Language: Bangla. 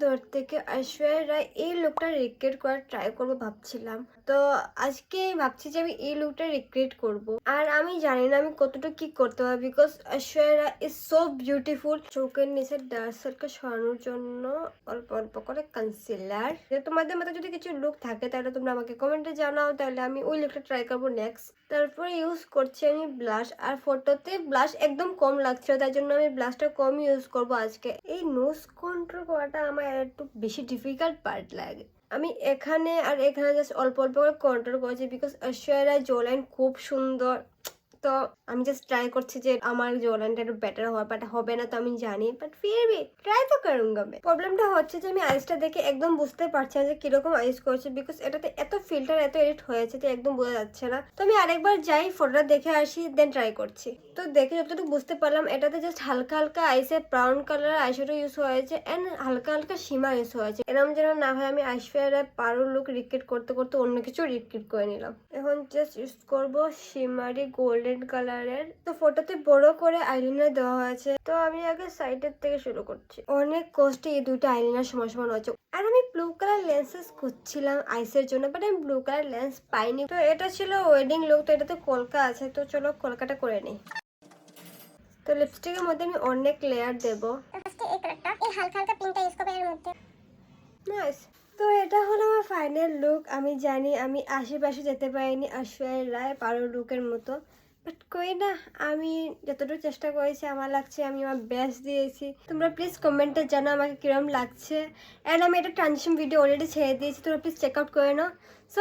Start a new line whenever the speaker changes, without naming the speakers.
ধর থেকে ঐশ্বরিয়া রায় এই লুকটা রিক্রিয়েট করার ট্রাই করবো ভাবছিলাম। তো আজকে ভাবছি যে আমি এই লুকটা রিক্রিয়েট করব। আর আমি জানি না আমি কতটুকু কি করতে পারবো, because Aishwarya Rai is so beautiful. চোখের নিচে ডার্ক সার্কেল সরানোর জন্য অল্প অল্প করে কনসিলার। তোমাদের মধ্যে যদি কিছু লুক থাকে তাহলে তোমরা আমাকে কমেন্টে জানাও, তাহলে আমি ওই লুকটা ট্রাই করবো নেক্সট। তারপরে ইউজ করছি আমি ব্লাশ। আর ফটোতে ব্লাশ একদম কম লাগছিল, তাই জন্য আমি ব্লাশটা কম ইউজ করব আজকে। এই নোজ কন্ট্রোল করাটা আমার একটু বেশি ডিফিকাল্ট পার্ট লাগে। আমি এখানে আর এখানে জাস্ট অল্প অল্প করে কন্ট্রোল করেছি, because Aishwarya Rai jawline খুব সুন্দর। তো আমি জাস্ট ট্রাই করছি যে আমার জো লাইনটা একটু বেটার হওয়া, বাট হবে না তো আমি জানি, বাট ফির ভি ট্রাই তো করুঙ্গা मैं। প্রবলেমটা হচ্ছে যে আমি আইসটা দেখে একদম বুঝতে পারছি না যে কিরকম আইস করেছে, বিকজ এটাতে এত ফিল্টার এত এডিট হয়েছে যে একদম বোঝা যাচ্ছে না। তো আমি আরেকবার যাই, ফটোটা দেখে আসি, দেন ট্রাই করছি। তো দেখে যতটুকু বুঝতে পারলাম এটাতে জাস্ট হালকা হালকা আইসে ব্রাউন কালার আইশ্যাডো ইউজ হয়েছে এন্ড হালকা হালকা সীমা ইউজ হয়েছে। এরকম যেন না হয় আমি ঐশ্বরিয়া রায় পারুর লুক রিক্রিয়েট করতে করতে অন্য কিছু রিক্রিয়েট করে নিলাম। এখন জাস্ট ইউজ করবো শিমারি গোল্ডেন কালারের। তো ফটোতে বড় করে আইলাইনার দেওয়া হয়েছে, তো আমি আগে সাইডের থেকে শুরু করছি। অনেক কষ্টে এই দুটো আইলাইনার সমান সমান হচ্ছে। আর আমি ব্লু কালার লেন্সেস খুঁজছিলাম আইসের জন্য, বাট আমি ব্লু কালার লেন্স পাইনি। তো এটা ছিল ওয়েডিং লুক, তো এটাতে কলকা আছে, তো চলো কলকাটা করে নিই। তো লিপস্টিকের মধ্যে আমি অনেক লেয়ার দেবো।
ফার্স্টে এই কালারটা, এই হালকা হালকা পিঙ্কটা ইউজ করবে এর মধ্যে।
নাইস। তো এটা হলো আমার ফাইনাল লুক। আমি জানি আমি আশেপাশে যেতে পারিনি ঐশ্বরিয়া রায় পারুর লুকের মতো, বাট কই না, আমি যতটুকু চেষ্টা করেছি আমার লাগছে আমি আমার বেস্ট দিয়েছি। তোমরা প্লিজ কমেন্টে জানো আমাকে কিরম লাগছে। অ্যান্ড আমি একটা ট্রানজিশন ভিডিও অলরেডি ছেড়ে দিয়েছি, তোমরা প্লিজ চেক আউট করে নাও। সো